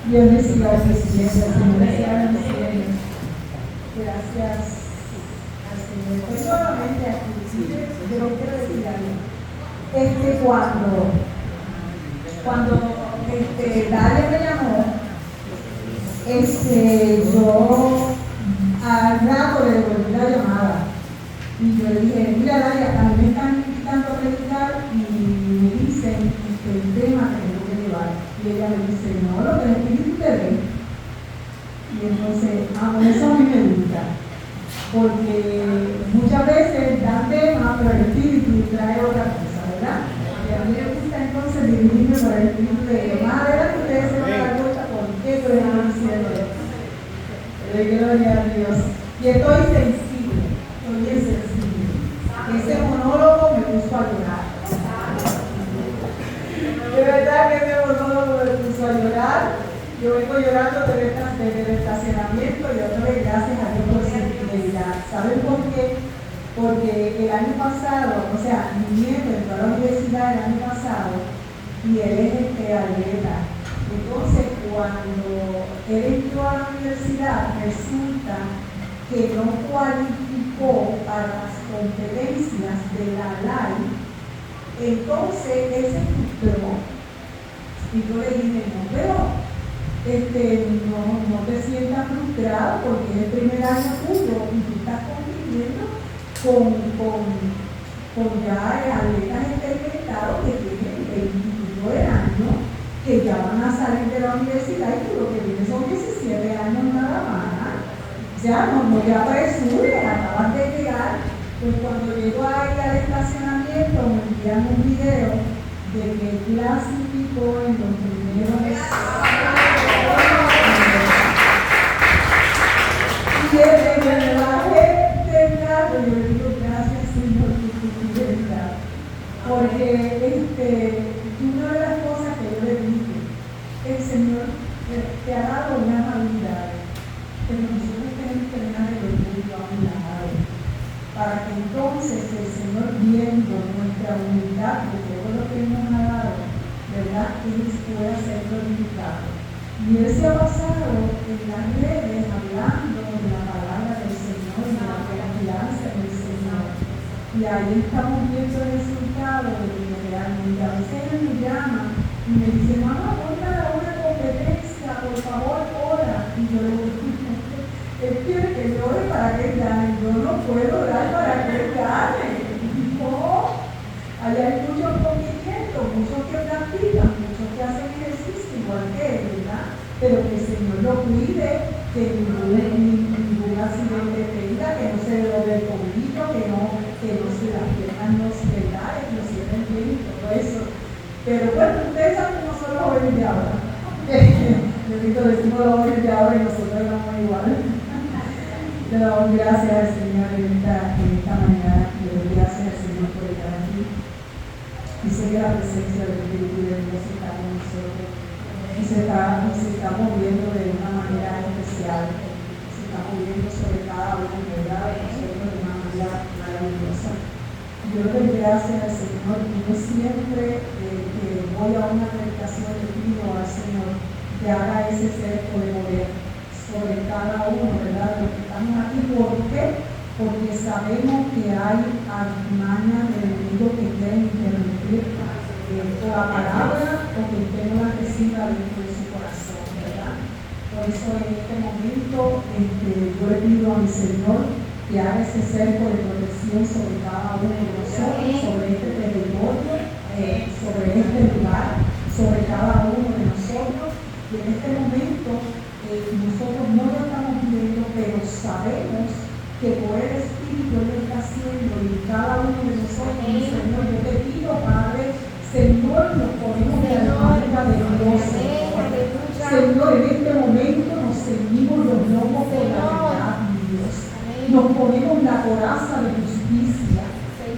Dios les siga bendiciendo, Señor les siga bendiciendo. Gracias al Señor. Estoy solamente aquí, yo no quiero decir algo. Cuando Dalia me llamó, yo al rato le devolví la llamada. Y yo le dije, mira Dalia, a mí me están invitando a predicar y me dicen el tema que tengo que llevar. Y ella me dice, no, lo que el Espíritu te ve. Y entonces, eso a mí me gusta. Porque muchas veces dan tema, pero el Espíritu trae otra cosa, ¿verdad? Y a mí me gusta entonces dirigirme por el Espíritu de Dios. Más adelante ustedes se van a dar cuenta por qué estoy diciendo esto. Gloria a Dios. Y estoy sensible, estoy bien sensible. Ese monólogo me puso a llorar. De verdad que ese monólogo me puso a llorar. Yo vengo llorando desde el estacionamiento y otra vez gracias a Dios por sensibilidad. ¿Saben por qué? Porque el año pasado, o sea, mi nieto entró a la universidad el año pasado y él es atleta. Entonces, cuando él entró a la universidad, resulta que no cualificó para las competencias de la LAI. Entonces, él se frustró. Y yo le dije, no, pero no te sientas frustrado porque es el primer año tuyo y tú estás compitiendo con ya atletas experimentados que tienen 25 de años, que ya van a salir de la universidad y tú lo que tienes son 17 años nada más. O sea, no te apresures, acabas de llegar. Pues cuando llego ahí al estacionamiento me envían un video de que clasificó en los primeros. Y el lenguaje temblado, yo le digo gracias Señor por tu fidelidad. Porque una de las cosas que yo le dije, el Señor te ha dado unas habilidades, pero nosotros tenemos que dejar el orgullo a un lado, para que entonces el Señor, viendo nuestra humildad de todo lo que nos ha dado, ¿verdad?, Él pueda ser glorificado. Y Él se ha basado en las redes hablando de la palabra del Señor y de la confianza del Señor. Y ahí estamos viendo el resultado de que realmente a veces Él me llama y me dice, mamá, ponme a una competencia, por favor, ora. Y yo le digo, Él quiere que yo ore para que Él gane. Yo no puedo orar para que Él gane. No, allá hay muchos compitiendo, muchos que practican, muchos que hacen ejercicio igual que Él, ¿verdad? Pero que el Señor lo cuide, que ningún accidente tenga, que no se le doble el tobillo, que no se las piernas no se le caen, que no se cierren bien y todo eso. Pero bueno, ustedes saben que no son los jóvenes de ahora. Decimos los jóvenes de ahora y nosotros éramos igual. Le damos gracias al Señor en esta mañana. Le doy gracias al Señor por estar aquí. Y sé que la presencia del Espíritu de Dios está con nosotros. Y se está moviendo de una manera especial. Se está moviendo sobre cada uno, ¿verdad?, de nosotros de una manera maravillosa. Yo le doy gracias al Señor y yo siempre que voy a una predicación le pido al Señor que haga ese cerco de poder sobre cada uno, ¿verdad?, de los que estamos aquí. ¿Por qué? Porque sabemos que hay artimañas del enemigo que quieren interrumpir la palabra o que usted no la reciba dentro de su corazón, ¿verdad? Por eso en este momento yo le pido a mi Señor que haga ese cerco de protección sobre cada uno de nosotros, sobre este territorio, sobre este lugar, sobre cada uno de nosotros. Y en este momento nosotros no lo estamos viendo, pero sabemos que por el Espíritu Él lo está haciendo y cada uno de nosotros, Señor, yo te pido, Padre, Señor, nos ponemos de la armadura de Dios, Señor, en este momento nos ceñimos los lomos de la verdad, Dios. Nos ponemos la coraza de justicia,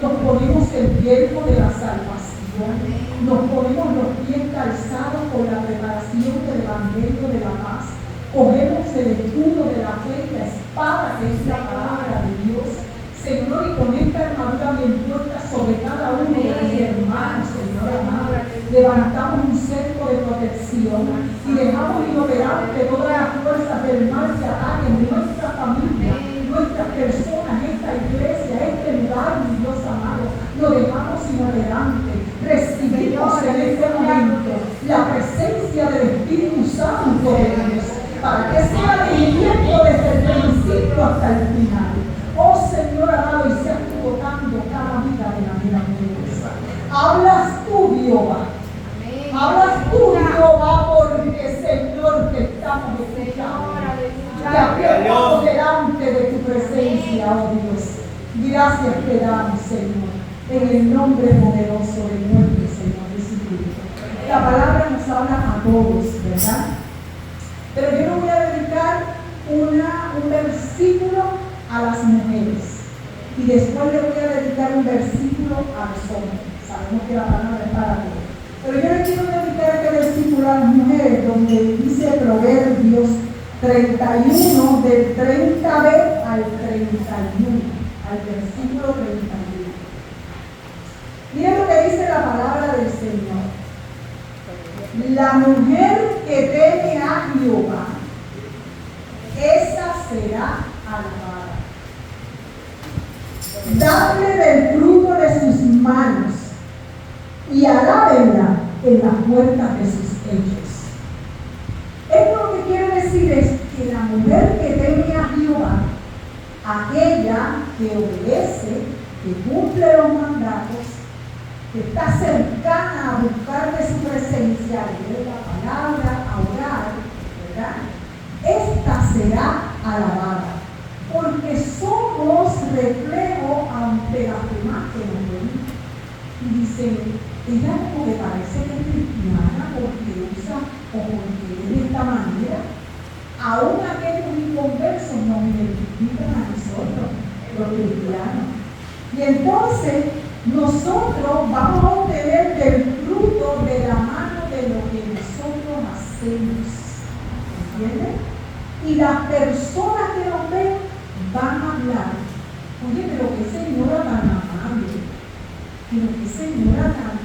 nos ponemos el yelmo de la salvación, nos ponemos los pies calzados con la preparación del evangelio de la paz, cogemos el escudo de la fe y la espada que es la palabra de Dios, Señor, y con esta armadura bien puesta sobre cada uno de mis hermanos, Señor amado, levantamos un cerco de protección protección y dejamos inoperante todas las fuerzas del mal que ataquen nuestra familia, nuestras personas, esta iglesia, este lugar, mi Dios amado. Lo dejamos inoperante. Recibimos en este momento la presencia del Espíritu Santo de Dios para que sea dirigiendo desde el principio hasta el final. Oh Señor amado, y seas tú tocando cada vida de la vida poderosa. Hablas tú, Jehová. Hablas tú, Jehová, porque Señor te estamos escuchando. Te abriamos delante de tu presencia, oh Dios. Gracias te damos, Señor, en el nombre poderoso de nuestro Señor Jesucristo. La palabra nos habla a todos, ¿verdad? Pero yo no voy a dedicar un versículo a las mujeres y después le voy a dedicar un versículo a los hombres. Sabemos que la palabra es para todos. Pero yo le quiero dedicar este versículo a las mujeres, donde dice Proverbios 31, del 30b al 31, al versículo 31. Miren lo que dice la palabra del Señor. La mujer que teme a Jehová, esa será alabada. Dadle del fruto de sus manos y alábenla en las puertas de sus hechos. Esto lo que quiere decir es que la mujer que teme a Jehová, aquella que obedece, que cumple los mandatos, que está cercana a buscar de su presencia, a leer la palabra, a orar, ¿verdad? Esta será alabada, porque somos reflejo ante las demás que nos ven. Y dicen, ella como que parece que es cristiana porque usa o porque es de esta manera. Aún aquellos inconversos nos identifican a nosotros, los cristianos. Y entonces nosotros vamos a obtener del fruto de la mano de lo que nosotros hacemos. ¿Entienden? Y las personas que nos ven van a hablar. Oye, pero qué señora tan amable, pero qué señora tan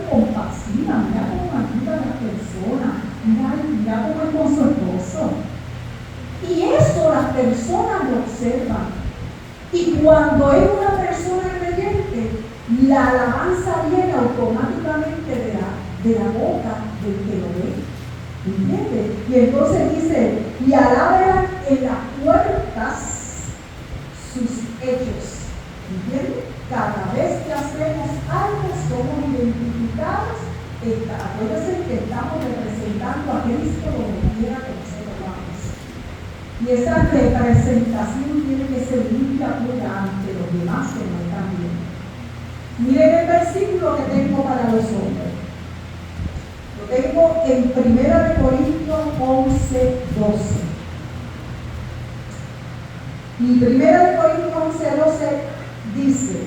compasiva, mira cómo ayuda a las personas, mira cómo es con su esposo. Y eso las personas lo observan. Y cuando es una persona creyente, la alabanza viene automáticamente de la boca del que lo ve. ¿Entiendes? Y entonces dice, y alábenla en las puertas sus hechos. ¿Entiendes? Cada vez que hacemos algo somos identificados. Acuérdense que estamos representando a Cristo donde quiera que nosotros vamos. Y esa representación tiene que ser limpia pura ante los demás que nos están viendo. Miren el versículo que tengo para los hombres. Lo tengo en 1 Corintios 11, 12. Y 1 Corintios 11, 12 dice,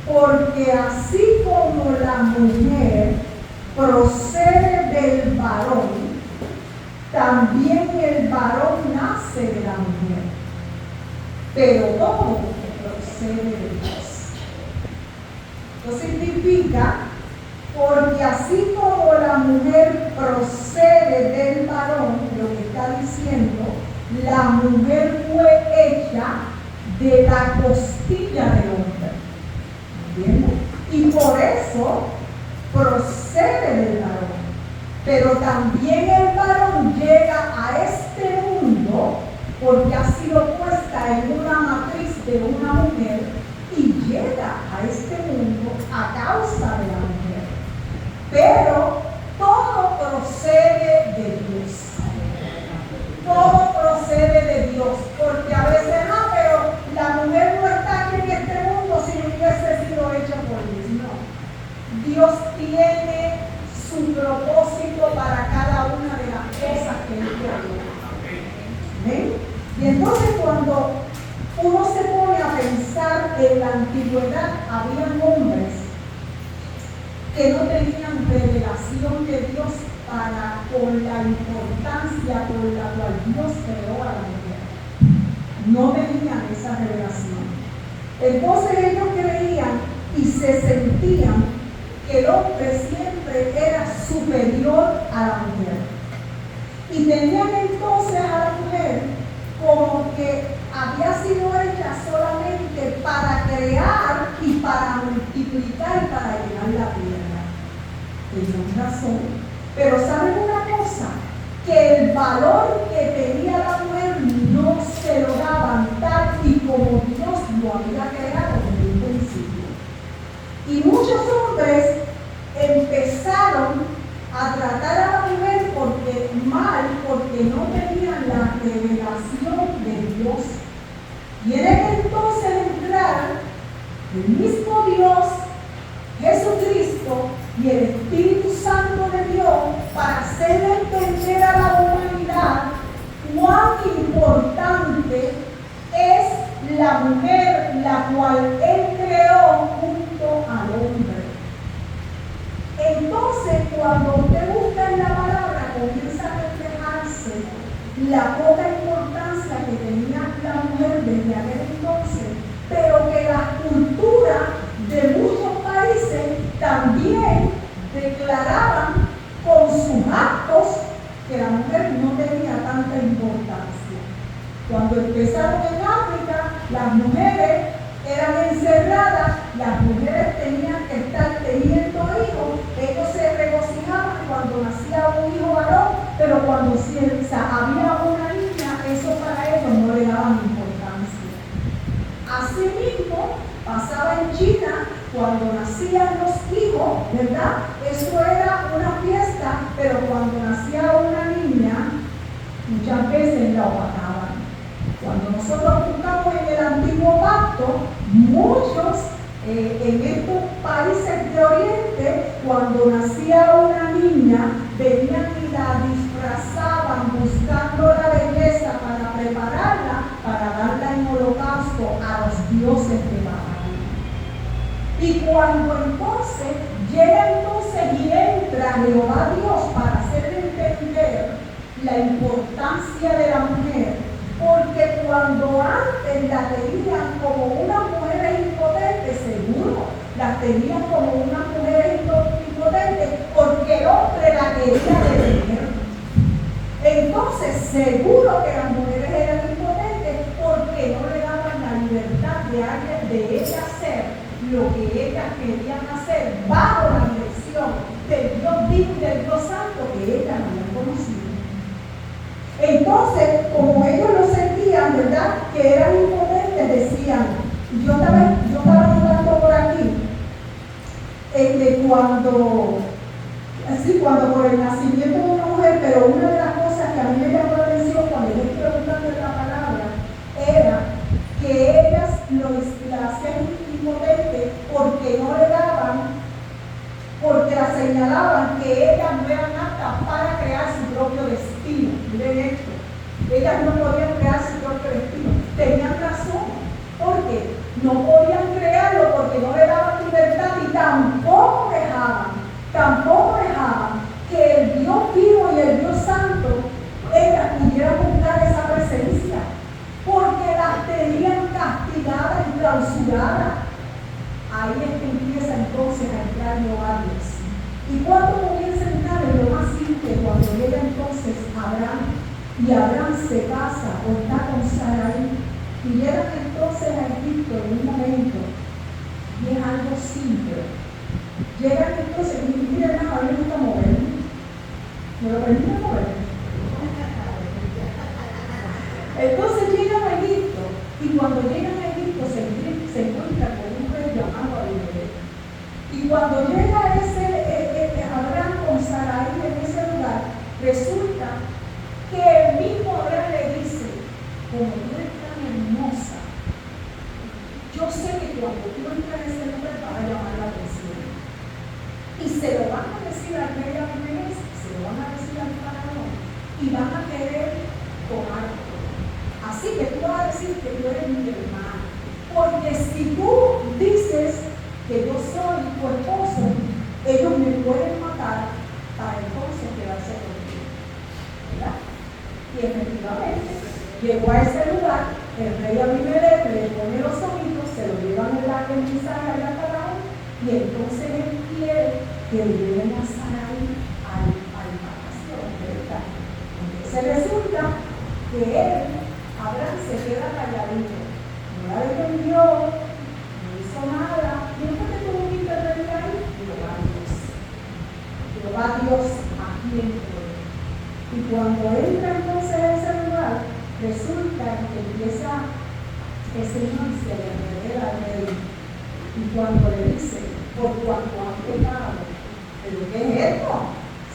porque así como la mujer procede del varón, también el varón nace de la mujer, pero todo procede de Dios. Esto significa, porque así como la mujer procede del varón, lo que está diciendo, la mujer fue hecha de la costilla del hombre. ¿Entiendes? Y por eso procede del varón. Pero también el varón llega a este mundo porque ha sido puesta en una matriz de una mujer y llega a este mundo a causa de la mujer. Pero todo procede de Dios. Todo procede de Dios. Porque a veces pero la mujer no está aquí en este mundo si no hubiese sido hecha por Dios. No. Dios tiene su propósito para cada una de las cosas que Él creó. ¿Ven? Y entonces cuando uno se pone a pensar en la antigüedad, había hombres que no tenían revelación de Dios con la importancia con la cual Dios creó a la mujer. No tenían esa revelación. Entonces ellos creían y se sentían que el hombre siempre era superior a a la mujer. Y tenían entonces a la mujer como que había sido hecha solamente para crear y para multiplicar y para llenar la tierra. Tenían razón. Pero ¿saben una cosa? Que el valor que tenía la mujer no se lo daban tal y como Dios lo había creado desde un principio. Y muchos hombres empezaron a tratar a la mujer porque no tenían la revelación de Dios. Tiene que entonces entrar el mismo Dios, Jesucristo y el Espíritu Santo de Dios para hacerle entender a la humanidad cuán importante es la mujer, la cual Él creó junto al hombre. Entonces, cuando usted busca en la palabra, comienza a reflejarse la poca importancia que tenía la mujer desde aquel entonces, pero que la cultura de muchos países también declaraban con sus actos que la mujer no tenía tanta importancia. Cuando empezaron en África, las mujeres eran encerradas, las mujeres tenían que estar teniendo hijos, ellos se regocijaban cuando nacía un hijo varón, pero cuando había una niña, eso para ellos no le daban importancia. Asimismo, pasaba en China, cuando nacían los hijos, ¿verdad? Eso era una fiesta, pero cuando nacía una niña, muchas veces la opacaban. Cuando nosotros buscamos en el Antiguo Pacto, muchos en estos países de Oriente, cuando nacía una niña, venían y la disfrazaban buscando la belleza para prepararla, para darla en holocausto a los dioses de Baal. Y cuando entonces llega y entra Jehová Dios para hacerle entender la importancia de la mujer, porque cuando antes la tenían como una mujer impotente, seguro la tenían como una mujer impotente porque el hombre la quería detener. Entonces seguro que las mujeres eran impotentes porque no le daban la libertad de ellas hacer lo que ellas querían hacer bajo la dirección del Dios vivo y del Dios santo que ellas no habían conocido. Entonces, como ellos lo sentían, ¿verdad?, que eran impotentes, decían, yo estaba notando por aquí, cuando por el nacimiento de una mujer, pero una de las cosas que a mí me llamó la atención cuando yo estoy preguntando en la palabra, era que ellas la hacían impotente porque no le daban, porque la señalaban que ellas no eran aptas para crear su propio destino. Miren esto, ellas no podían crear su propio destino. Tenían razón, porque no podían crearlo porque no le daban libertad y tampoco dejaban que el Dios vivo y el Dios santo, ellas pudieran buscar esa presencia, porque las tenían castigadas y clausuradas. Ahí es que empieza entonces a entrar Jehová Dios. ¿Y cuándo comienza a entrar? En lo más simple, cuando llega entonces Abraham, y Abraham se casa o está con Sarai, y llegan entonces a Egipto en un momento, y es algo simple. Llegan entonces, y miren, a mí me gusta moverme. ¿Me lo permiten mover? Entonces llegan a Egipto, y cuando llegan a Egipto se encuentran con un rey llamado Abimelech. Y cuando llega Abraham con Sarai en ese lugar, resulta que el mismo Abraham le dice, como tú eres tan hermosa, yo sé que cuando tú entras en ese lugar vas a llamar la atención. Y se lo van a decir al rey Abimelech, se lo van a decir al faraón, y van a querer tomarte. Así que tú vas a decir que tú eres mi hermano. Porque si tú dices que yo soy tu esposo, ellos me pueden matar para entonces quedarse contigo, ¿verdad? Y efectivamente, llegó a ese lugar, el rey Abimelech le pone los ojitos, se lo llevan en la mensaje al faraón, y entonces él quiere que le lleven a Sarai al palacio. que Abraham se queda calladito, no la defendió, no hizo nada. ¿Quién fue que tuvo que intervenir ahí? Jehová Dios, aquí entró. Y cuando entra entonces a ese lugar, resulta que empieza ese Señor y se le revela al rey. Y cuando le dice, por cuanto han pecado, ¿pero qué es esto?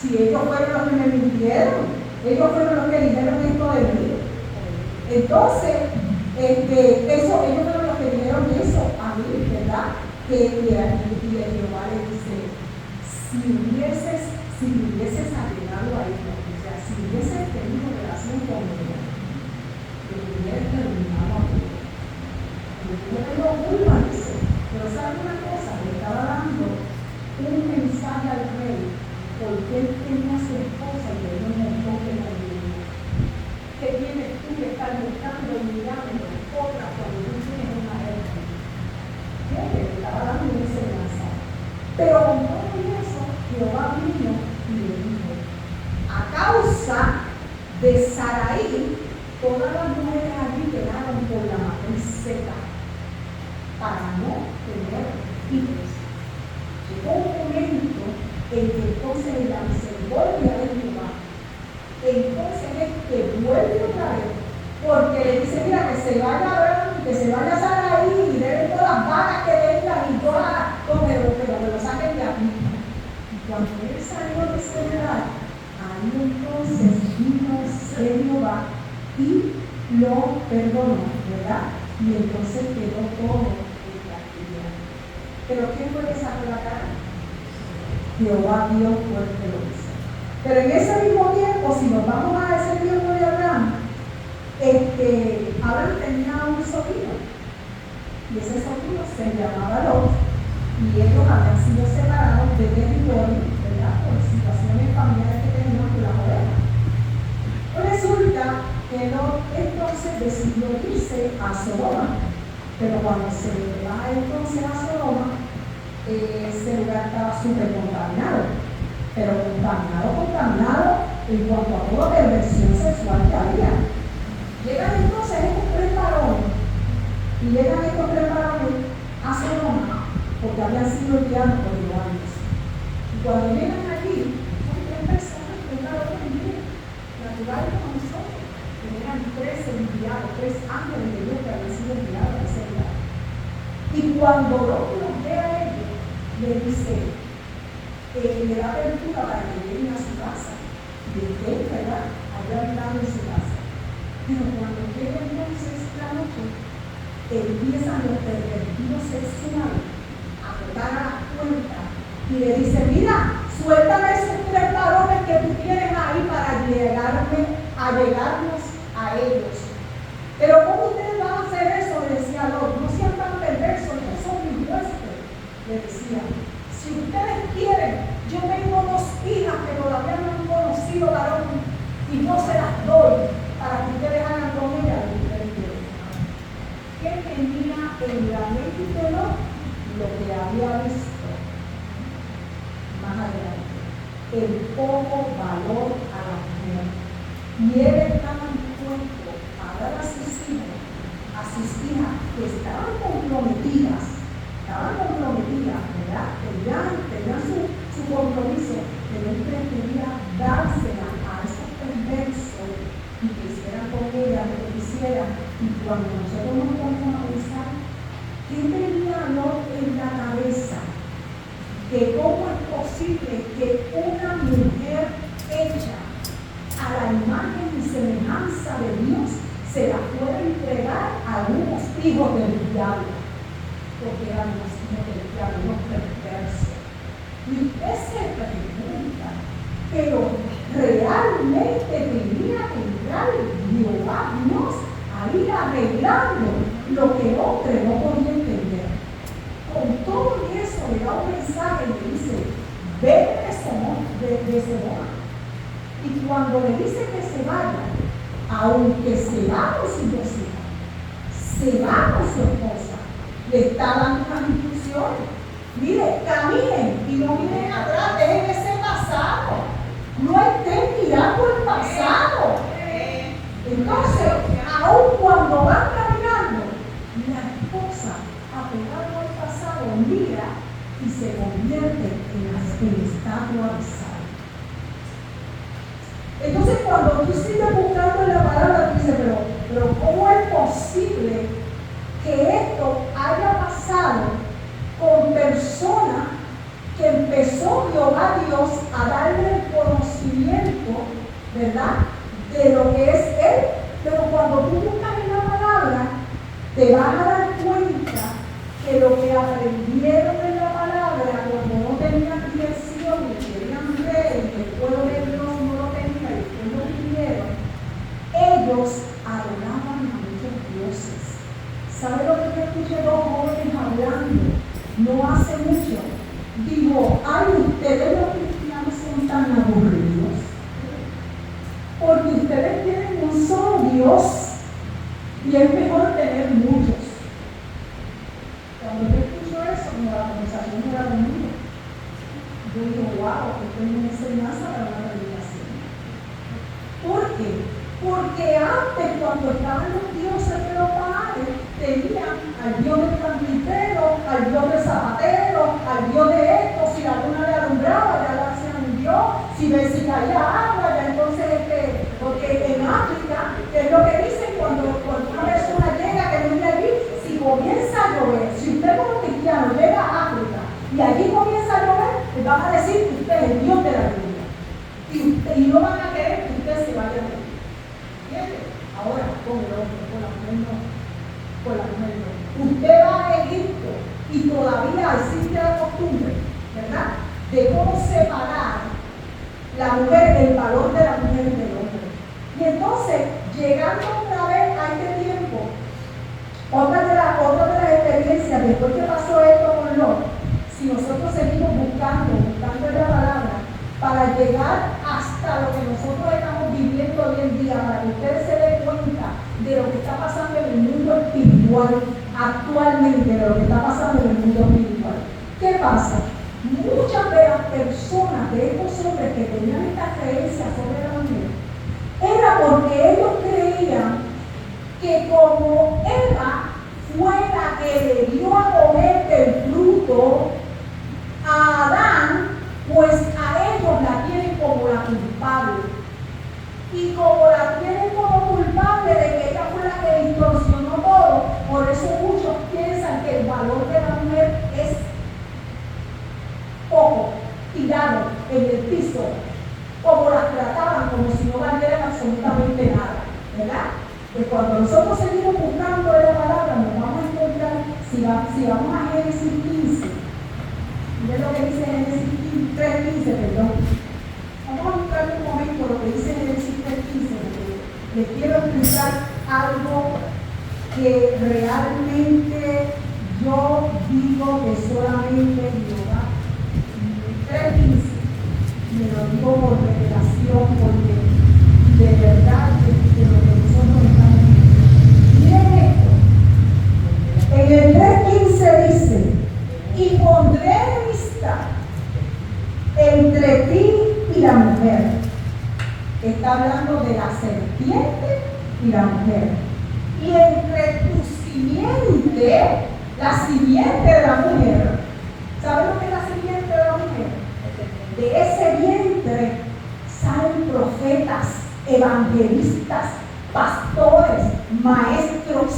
Si ellos fueron los que me mintieron, ellos fueron los que dijeron esto de mí. Entonces, ellos fueron los que dijeron eso a mí, ¿verdad? Y Jehová le dice, si hubieses allegado a esto, o sea, si hubieses tenido relación con ella, lo hubieras terminado a ti. Yo tengo culpa, dice, pero ¿sabe una cosa? Le estaba dando un mensaje al rey, porque él tenía a su esposa y le dio un montón de cariño. ¿Qué tienes tú que estar buscando y mirando otras cuando tú tienes una hermana? ¿Qué? Le estaba dando una enseñanza. Pero con todo eso, Jehová vino y le dijo, a causa de Saraí, todas las mujeres allí quedaron por la matriz seca, para no tener hijos. Llegó un momento en que entonces la misericordia de Jehová, entonces es que vuelve otra vez, porque le dice, mira, que se vaya Abraham, que se vaya Saraí, y deben todas las vacas que vengan y todas, pero que lo saquen de aquí. Y cuando él salió de ese lugar, ahí entonces vino Jehová y lo perdonó, ¿verdad? Y entonces quedó todo en tranquilidad. ¿Pero quién fue que sacó la cara? Jehová Dios fue el que lo hizo. Pero en ese mismo tiempo, si nos vamos a ese tiempo de Abraham, Abraham tenía un sobrino, y ese sobrino se llamaba Lot, y ellos habían sido separados de territorio, ¿verdad? Por situaciones familiares que tenían con las ovejas. Resulta que Lot entonces decidió irse a Sodoma, pero cuando se va entonces a Sodoma, ese lugar estaba súper contaminado, pero contaminado en cuanto a toda perversión sexual que había. Llegan entonces estos tres varones a Sodoma, porque habían sido enviados por Jehová. Y cuando llegan allí, son tres personas, tres varones naturales como nosotros, que eran tres enviados, tres ángeles de Dios que habían sido enviados a ese lugar. Y cuando Lot los ve a ellos, le dice, le da apertura para que lleguen a su casa. Y él, ¿verdad?, había habitado en su casa. Pero cuando llega entonces la noche, empiezan los pervertidos sexuales a tocar a la puerta y le dice, mira, suéltame esos tres varones que tú tienes ahí para llegarnos a ellos. Pero ¿cómo ustedes van a hacer eso? Le decía Lot, no sean tan perversos, no son mis huéspedes. Le decía, si ustedes quieren, yo tengo dos hijas que todavía no han conocido varón y no se las doy para que ustedes hagan con ellas lo que ustedes quieren. ¿Qué tenía en la mente de Lot? Lo que había visto más adelante, el poco valor a la mujer. Y él estaba dispuesto a dar a sus hijas que estaban comprometidas, ¿verdad? Tenían su compromiso, pero él prefería dársela a esos perversos y que hicieran con ella lo que quisieran. Y cuando nosotros nos ponemos a pensar, ¿qué tenía Lot en la cabeza? Que cómo es posible que una mujer hecha a la imagen y semejanza de Dios se la pueda entregar a unos hijos del diablo, porque eran unos hijos del diablo, unos perversos. Y usted se pregunta, pero realmente tenía que entrar Jehová Dios a ir arreglando lo que el hombre no podía entender. Con todo eso le da un mensaje y le dice, vete de Sodoma. Y cuando le dice que se vaya, aunque se va con sus dos hijas, se va con su esposa, le está dando unas instrucciones. Mire, caminen y no miren atrás, dejen ese pasado. No estén mirando el pasado. Entonces, aun cuando van caminando, la esposa, apegada al pasado, mira y se convierte en estatua de sal. Entonces, cuando tú sigues buscando en la palabra, tú dices, pero ¿cómo es posible que esto haya pasado con personas que empezó Jehová Dios a darle el conocimiento, ¿verdad?, de lo que es Él? Pero cuando tú buscas en la palabra, te vas a dar cuenta que lo que aprendieron en la palabra, cuando no tenían dirección y querían ver, y que el pueblo de Dios no lo tenía y después lo vivieron, ellos adoraban a muchos dioses. ¿Sabe lo que yo escuché dos jóvenes hablando no hace mucho? Digo, ay, ustedes los cristianos son tan aburridos, porque ustedes tienen un solo Dios y es mejor tener muchos. Cuando yo escucho eso, como la conversación no era conmigo, yo digo, wow, esto es una enseñanza para una predicación. ¿Por qué? Porque antes, cuando estaban los dioses de los padres, tenían al dios del carpintero, al dios del zapatero, al dios de esto. Si la luna le alumbraba, ya la hacían un dios. Si caía agua, ya entonces, porque en África, que es lo que dicen cuando una persona llega que no vive allí, si comienza a llover, si usted como cristiano llega a África y allí comienza a llover, le van a decir que usted es el dios de la lluvia. Y no van a querer que usted se vaya de allí. ¿Entiende? Ahora, con el hombre, con la mujer no. Con la mujer no. Usted va a Egipto y todavía existe la costumbre, ¿verdad?, de cómo separar la mujer, el valor de la mujer y del hombre. Y entonces, llegando otra vez a este tiempo, otra de las experiencias, después que pasó esto con Lot, si nosotros seguimos buscando en la palabra, para llegar hasta lo que nosotros estamos viviendo hoy en día, para que ustedes se den cuenta de lo que está pasando en el mundo espiritual actualmente, de lo que está pasando en el mundo espiritual. ¿Qué pasa? Muchas de las personas, de estos hombres que tenían esta creencia sobre la mujer, era porque ellos creían que como Eva fue la que le dio a comer del fruto a Adán, pues a ellos la tienen como la culpable. Y como la tienen como culpable de que ella fue la que distorsionó todo, por eso muchos piensan que el valor de la mujer es poco, tirado en el piso, como las trataban, como si no valieran absolutamente nada, ¿verdad? Pues cuando nosotros seguimos buscando en la palabra, nos vamos a encontrar, si vamos a Génesis 15, miren lo que dice Génesis 3:15, perdón. Vamos a buscar un momento lo que dice Génesis 3:15, porque les quiero explicar algo que realmente yo digo que solamente Jehová. 3:15, me lo digo por revelación, porque de verdad que lo que nosotros estamos viendo. Miren esto, en el 3:15 dice, y pondré enemistad entre ti y la mujer. Está hablando de la serpiente y la mujer. Y entre tu simiente, la simiente de la mujer. ¿Sabes lo que es la simiente de la mujer? De ese vientre salen profetas, evangelistas, pastores, maestros.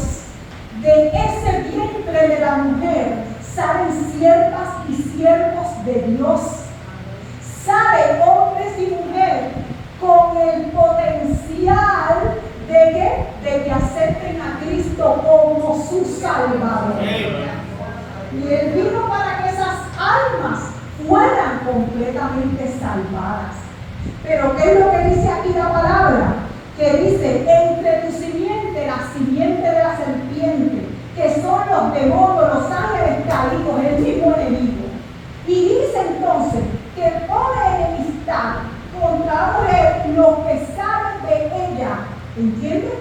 De ese vientre de la mujer salen siervas y siervos de Dios. Salen hombres y mujeres con el potencial de que acepten a Cristo como su Salvador. Y Él vino para que esas almas fueran completamente salvadas. Pero ¿qué es lo que dice aquí la palabra? Que dice, entre tu simiente, la simiente de la serpiente, que son los demonios, los ángeles caídos, el mismo enemigo. Y dice entonces que pone enemistad contra los que saben de ella. ¿Entiendes?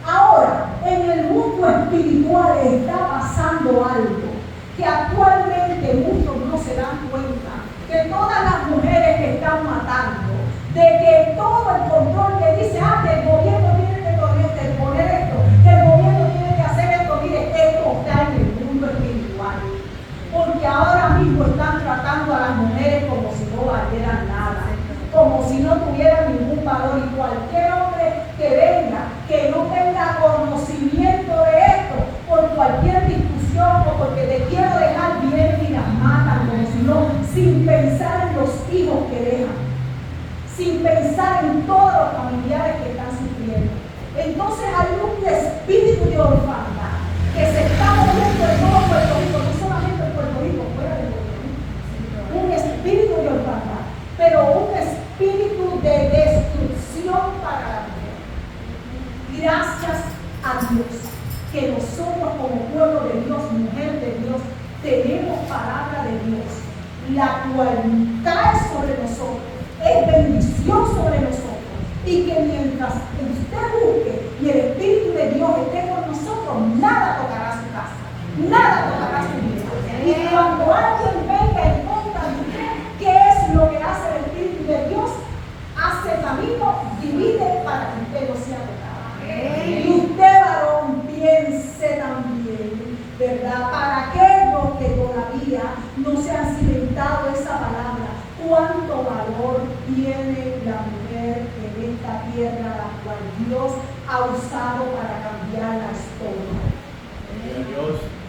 Ahora, en el mundo espiritual está pasando algo que actualmente muchos no se dan cuenta, que todas las mujeres que están matando, de que todo el control que dice, que el gobierno tiene que poner esto, un valor, y cualquier hombre que venga, que no tenga conocimiento de esto, por cualquier discusión o porque te quiero dejar bien y las matan, como si no, sin pensar en los hijos que dejan, sin pensar en todos los familiares que están sufriendo. Entonces hay un espíritu de orfandad que se está moviendo en todo Puerto Rico, no solamente en Puerto Rico, fuera de Puerto Rico. Un espíritu de orfandad, pero un espíritu de destrucción para la mujer. Gracias a Dios que nosotros como pueblo de Dios, mujer de Dios, tenemos palabra de Dios, la cual cae sobre nosotros, es bendición sobre nosotros, y que mientras usted busque y el Espíritu de Dios esté con nosotros, nada tocará su casa, nada tocará su vida. Y cuando alguien venga en contra de usted, ¿qué es lo que hace el Espíritu de Dios? Hace camino, divide para que usted no sea tocado. Y usted, varón, piense también, ¿verdad? Para aquellos que todavía no se han cimentado esa palabra, cuánto valor tiene la mujer en esta tierra, la cual Dios ha usado para cambiar la historia.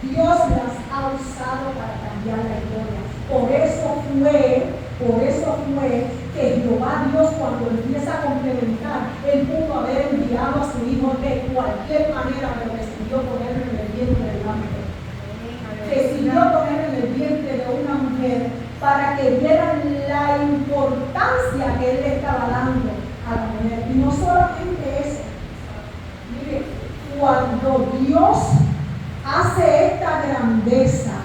Dios las ha usado para cambiar la historia. Por eso fue que Jehová Dios, cuando empieza a complementar, él pudo haber enviado a su hijo de cualquier manera, pero decidió ponerlo en el vientre de una mujer. Decidió ponerlo en el vientre de una mujer para que vieran la importancia que él le estaba dando a la mujer. Y no solamente eso. Mire, cuando Dios hace esta grandeza,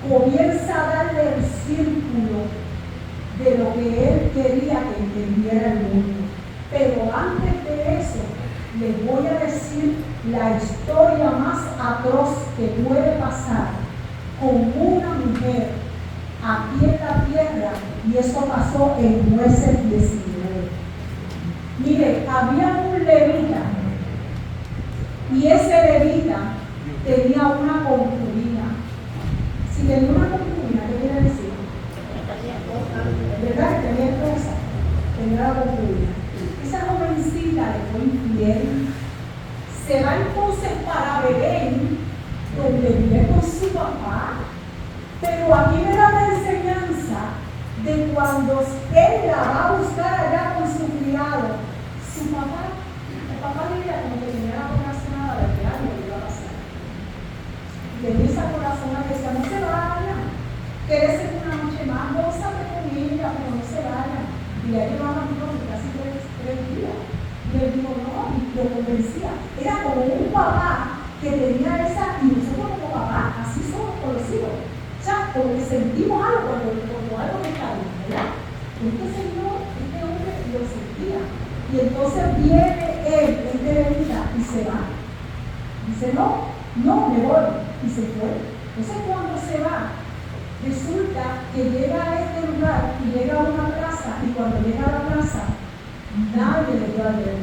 comienza a darle el círculo de lo que él quería que entendiera el mundo. Pero antes de eso, les voy a decir la historia más atroz que puede pasar con una mujer aquí en la tierra, y eso pasó en Jueces 19. Mire, había un levita, y ese levita tenía una concubina. Si tenía una concubina, ¿qué quiere decir? ¿Verdad? Que tenía esposa, tenía la concubina. Esa jovencita le fue infiel. Se va entonces para Belén, donde vive con su papá. Pero aquí me da la enseñanza de cuando él la va a buscar allá con su criado, su papá, el papá diría como que tenía la corazonada de que algo le iba a pasar. Y tenía esa corazonada que decía, no se vaya, quédese una noche más, gózate con ella, pero no se vaya. Y ya llevaban casi 3 días. Y él dijo, no, y lo convencía. Era como un papá que tenía esa, y nosotros como papá, así somos con los hijos. Ya, porque sentimos algo cuando algo me está bien, ¿verdad? Este señor, este hombre lo sentía. Y entonces viene él, este levita, y se va. Dice, no, me voy. Y se fue. Entonces cuando se va, resulta que llega a este lugar y llega a una plaza, y cuando llega a la plaza, nadie le dio a leer.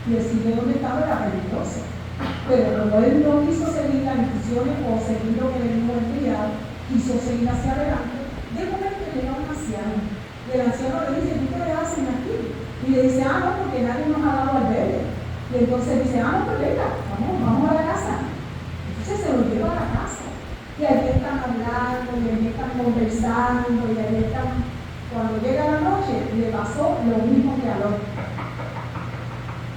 Y el sitio donde estaba era peligroso. Pero como él no quiso seguir las instrucciones o seguir lo que le dijo el criado, quiso seguir hacia adelante, de momento llega un anciano. Y el anciano le dice, ¿tú qué hacen aquí? Y le dice, no, porque nadie nos ha dado albergue. Y entonces dice, no, pues venga, vamos a la casa. Entonces se lo lleva a la casa. Y allí están hablando, y allí están conversando, y allí están. Cuando llega la noche, le pasó lo mismo que a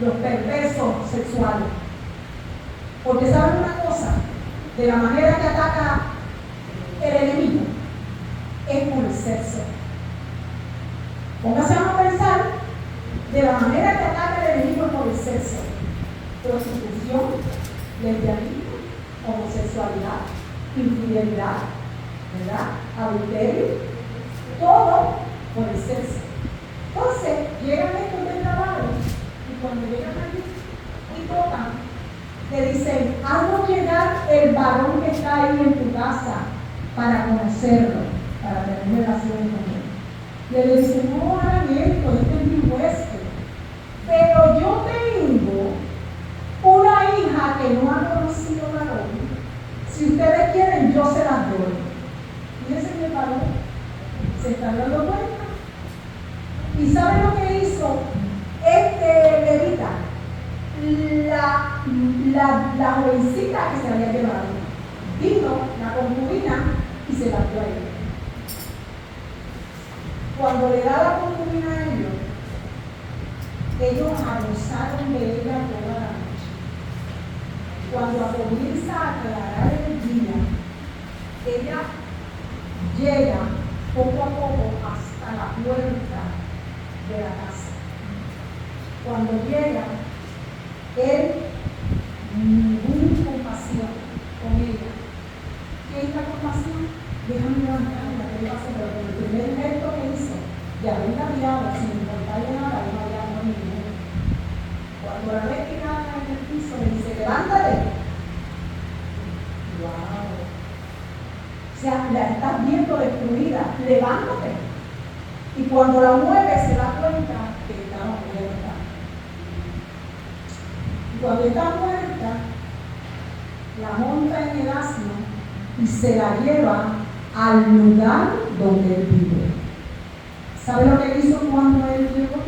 los perversos sexuales. Porque saben una cosa, de la manera que ataca el enemigo es por el sexo. Póngase a pensar, de la manera que ataca el enemigo es por el sexo. Prostitución, lesbianismo, homosexualidad, infidelidad, ¿verdad? Adulterio, todo por el sexo. Entonces, llegan estos del trabajo, y cuando llegan allí y tocan, le dicen, haznos llegar el varón que está ahí en tu casa para conocerlo, para tener relaciones con él. Y él le dice, no hagan esto, este es mi huésped. Pero yo tengo una hija que no ha conocido varón. Si ustedes quieren, yo se las doy. Y ese es el varón. Se está dando cuenta. ¿Y sabe lo que hizo la jovencita que se había llevado. Vino la concubina y se la dio a ella. Cuando le da la concubina a ellos abusaron de ella toda la noche. Cuando comienza a aclarar el día, ella llega poco a poco hasta la puerta de la casa. Cuando llega, él, ninguna compasión con ella. ¿Qué es la compasión? Déjame levantarla, ¿qué le pasa? Pero el primer gesto que hizo, de haberla guiado sin importarle nada, no había ninguno. Cuando la ve tirada en el piso, le dice, levántate. ¡Wow! O sea, la estás viendo destruida, levántate. Y cuando la mueve, se da cuenta que estaba muerta. Y cuando está muerta, la monta en el asno y se la lleva al lugar donde él vive. ¿Sabe lo que hizo cuando él llegó?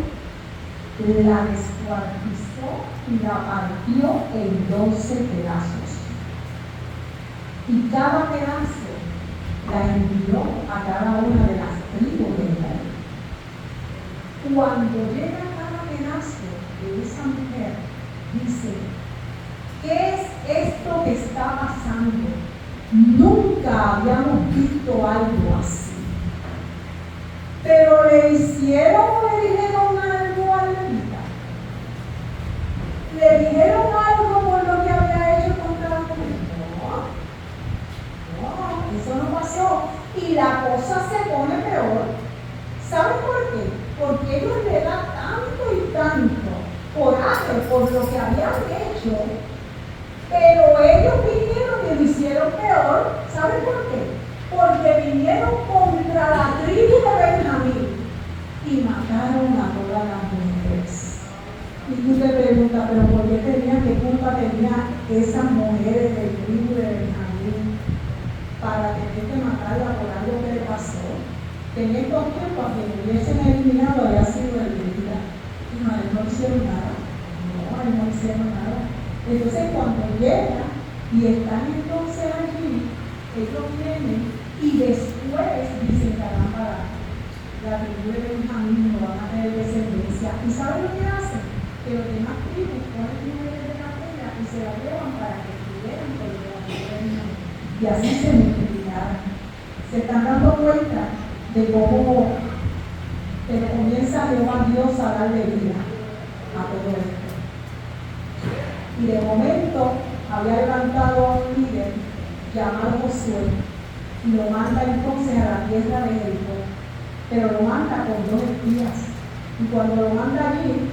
La descuartizó y la partió en 12 pedazos. Y cada pedazo la envió a cada una de las tribus de Israel. Cuando llega cada pedazo de esa mujer, dice, ¿qué es esto que está pasando? Nunca habíamos visto algo así. Pero le hicieron o le dijeron algo a Levita. Le dijeron algo por lo que había hecho contra la mujer. No, eso no pasó. Y la cosa se pone peor. ¿Saben por qué? Porque ellos le dan tanto y tanto coraje por lo que habían hecho. Pero ellos vinieron y lo hicieron peor. ¿Saben por qué? Porque vinieron contra la tribu de Benjamín y mataron a todas las mujeres. Y tú te preguntas, ¿pero por qué qué culpa tenía esas mujeres del tribu de Benjamín para tener que matarla por algo que le pasó? Que en estos tiempos que me hubiesen eliminado había sido el vida. Y no hicieron nada. No hicieron nada. Entonces cuando llega y están entonces allí, ellos vienen y después dicen, caramba, la tribu de Benjamín no van a tener descendencia. ¿Y saben lo que hacen? Que los demás tribus ponen mujeres de la pena y se la llevan para que estuvieran con la tribu de Benjamín. Y así se multiplicaron. Se están dando cuenta de cómo comienza Jehová Dios a darle vida a todo esto. Y de momento había levantado a un líder llamado Josué y lo manda entonces a la tierra de Jericó, pero lo manda con 2 espías. Y cuando lo manda allí,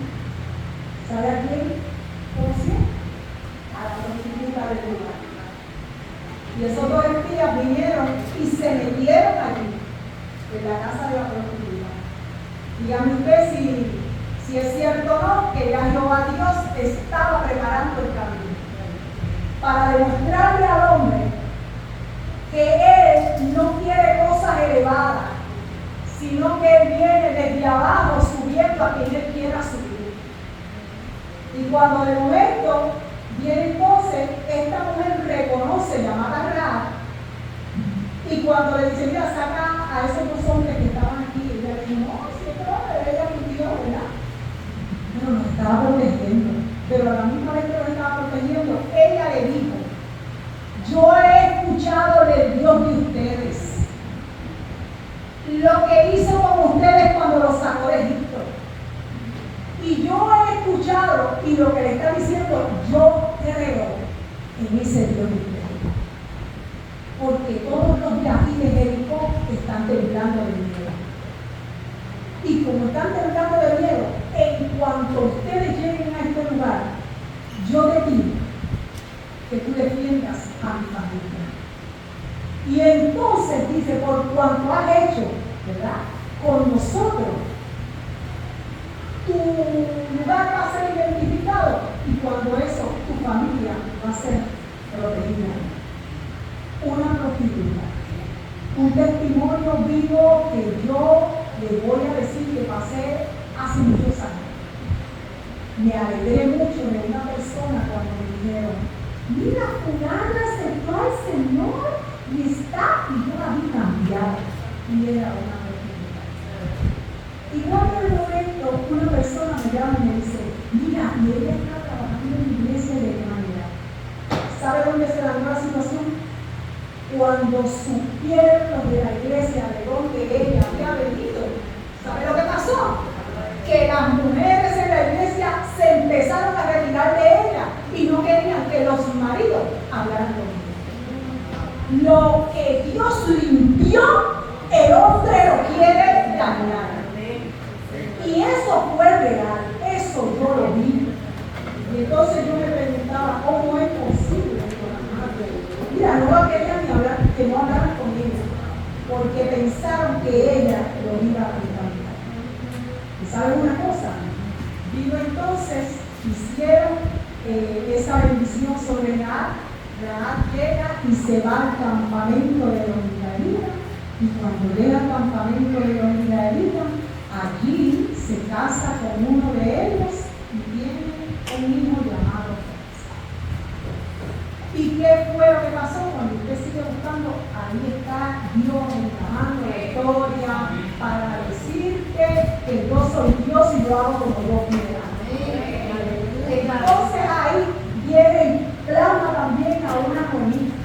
¿sabe a quién conoció? A la prostituta del lugar. Y esos 2 espías vinieron y se metieron allí, en la casa de la prostituta. Dígame usted si es cierto o no, que ya Jehová Dios estaba preparando el camino para demostrarle al hombre que Él no quiere cosas elevadas, sino que Él viene desde abajo subiendo a quien Él quiera subir. Y cuando de momento viene entonces, esta mujer reconoce llamada Rahab, y cuando le dice, mira, saca a esos 2 hombres que estaban aquí, ella le dice, no, si esto no, ella mintió, ¿verdad? Pero nos estaba protegiendo. Pero a la misma vez que nos estaba protegiendo, ella le dijo, yo he escuchado del Dios de ustedes, lo que hizo con ustedes cuando los sacó de Egipto. Y yo he escuchado, y lo que le está diciendo, yo creo en ese Dios de ustedes. Porque todos los de aquí de Jericó están temblando de miedo. Y como están temblando de miedo, en cuanto ustedes lleguen a este lugar, yo te pido que tú defiendas a mi familia. Y entonces dice, por cuanto has hecho, ¿verdad?, con nosotros, tu lugar va a ser identificado, y cuando eso, tu familia va a ser protegida. Una prostituta, un testimonio vivo que yo le voy a decir que pasé hace muchos años. Me alegré mucho de una persona cuando me dijeron, mira, fulana aceptó al Señor y está, y yo la vi cambiada. Y era una oportunidad. Igual en el momento, una persona me llama y me dice, mira, y ella está trabajando en la iglesia de qué manera. ¿Sabe dónde se da la situación? Cuando supieron los de la iglesia de donde ella había venido, ¿sabe lo que pasó? Que las mujeres en la iglesia se empezaron a retirar de ella y no querían que los maridos hablaran con ella. Lo que Dios limpió, el hombre lo quiere dañar. Y eso fue real, eso yo lo vi. Y entonces yo me preguntaba, ¿cómo es posible? Mira, no querían ni hablar, que no hablaran con ella, porque pensaron que ella lo iba a contagiar. ¿Y saben una cosa? Vino entonces, hicieron esa bendición sobre Rahab. Rahab llega y se va al campamento de los israelitas, y cuando llega al campamento de los israelitas, allí se casa con uno de ellos y tiene un hijo llamado. ¿Y qué fue lo que pasó? Cuando usted sigue buscando, ahí está Dios encajando la historia para decirte que yo soy Dios y yo hago como yo quiera. Entonces ahí viene y clama también a una conita.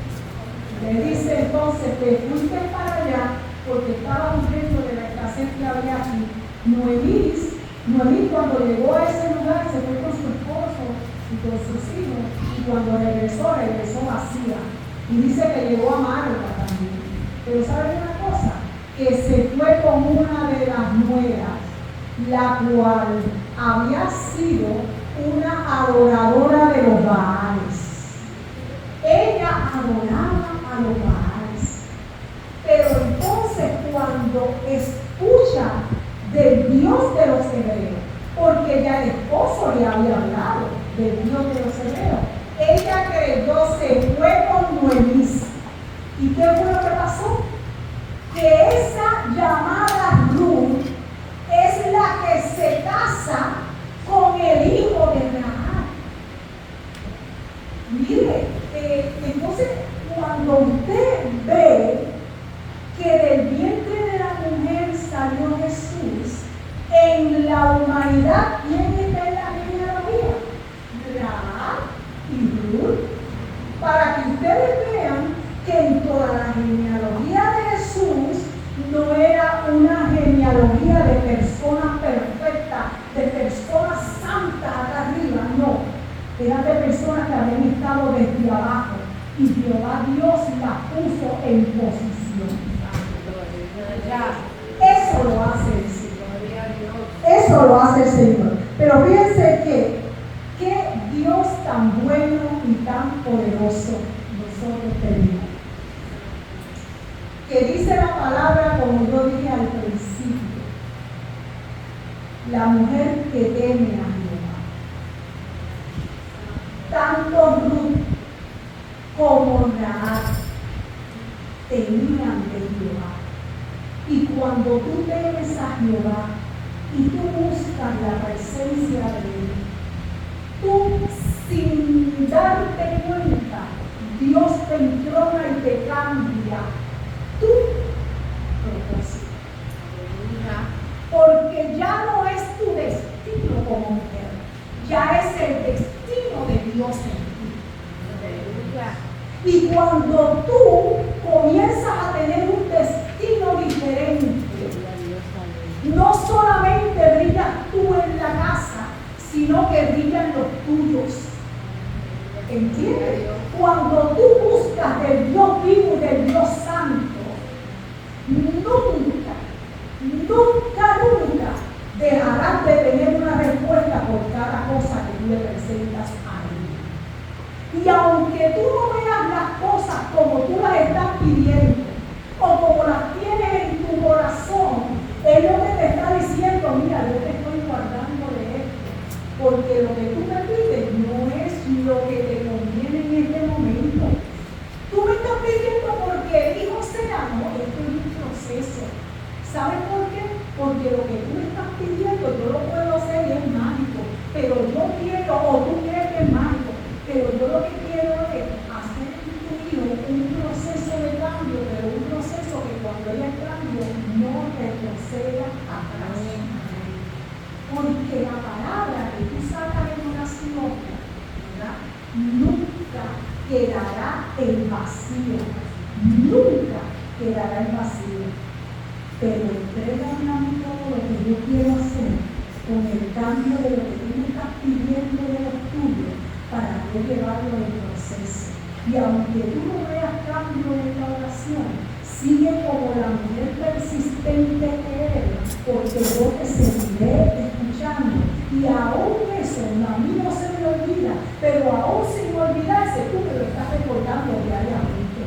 Le dice entonces, te fuiste para allá porque estaba huyendo de la escasez que había aquí. Noemí cuando llegó a ese lugar se fue con su esposo y con sus hijos, y cuando regresó vacía. Y dice que llegó a Marta también. Pero ¿saben una cosa? Que se fue con una de las nueras, la cual había sido una adoradora de los Baales. Ella adoraba a los Baales. Pero entonces cuando escucha del Dios de los hebreos, porque ya el esposo le había hablado del Dios de los hebreos, ella creyó, se fue con Noemí. ¿Y qué fue lo que pasó? Que esa llamada Ruth es la que se casa con el hijo de Rahab. Mire, entonces cuando usted ve que del vientre de la mujer salió Jesús, en la humanidad, ¿quién está en la genealogía? Rahab y Ruth, para que ustedes vean que en toda la genealogía de Jesús no era una genealogía de personas perfectas, de personas santas acá arriba, no, era de personas que habían estado desde abajo y Jehová Dios las puso en posición. Eso lo hace el Señor. Eso lo hace el Señor. Pero fíjense que Dios tan bueno y tan poderoso nosotros tenemos. Que dice la palabra, como yo dije al principio, la mujer que teme a Jehová. Tanto Ruth como Rahab temían de Jehová. Y cuando tú temes a Jehová y tú buscas la presencia de Él, tú sin darte cuenta, Dios te entrona y te cambia tu propósito. Porque ya no es tu destino como mujer, ya es el destino de Dios en ti. Y cuando tú comienzas a tener un destino diferente, no solamente brillas tú en la casa, sino que brillan los tuyos. ¿Entiendes? Cuando tú buscas del Dios vivo y del Dios santo, nunca dejarás de tener una respuesta por cada cosa que tú le presentas a Él. Y aunque tú no veas las cosas como tú las estás pidiendo o como las tienes en tu corazón, Él lo que te está diciendo, mira, yo te estoy guardando de esto, porque lo que tú me pides no es lo que te conviene en este momento. Tú me estás pidiendo porque el hijo sea, no, esto es un proceso. ¿Sabes por qué? Porque lo que tú me estás pidiendo yo lo puedo hacer y es mágico, pero yo quiero, o tú crees que es mágico, pero yo lo que quiero es hacer en tu vida un proceso de cambio, pero un proceso que cuando haya cambio no retroceda atrás. Porque la palabra que tú sacas en oración, ¿verdad?, nunca quedará en vacío. Nunca quedará en vacío. Pero entrégame a mí todo lo que yo quiero hacer con el cambio de lo que tú me estás pidiendo de los tuyos para yo llevarlo en el proceso. Y aunque tú no veas cambio en la oración, sigue como la mujer persistente que eres, porque yo te seguiré escuchando. Y aún eso, a mí no se me olvida, pero aún sin olvidarse, tú me lo estás recordando diariamente.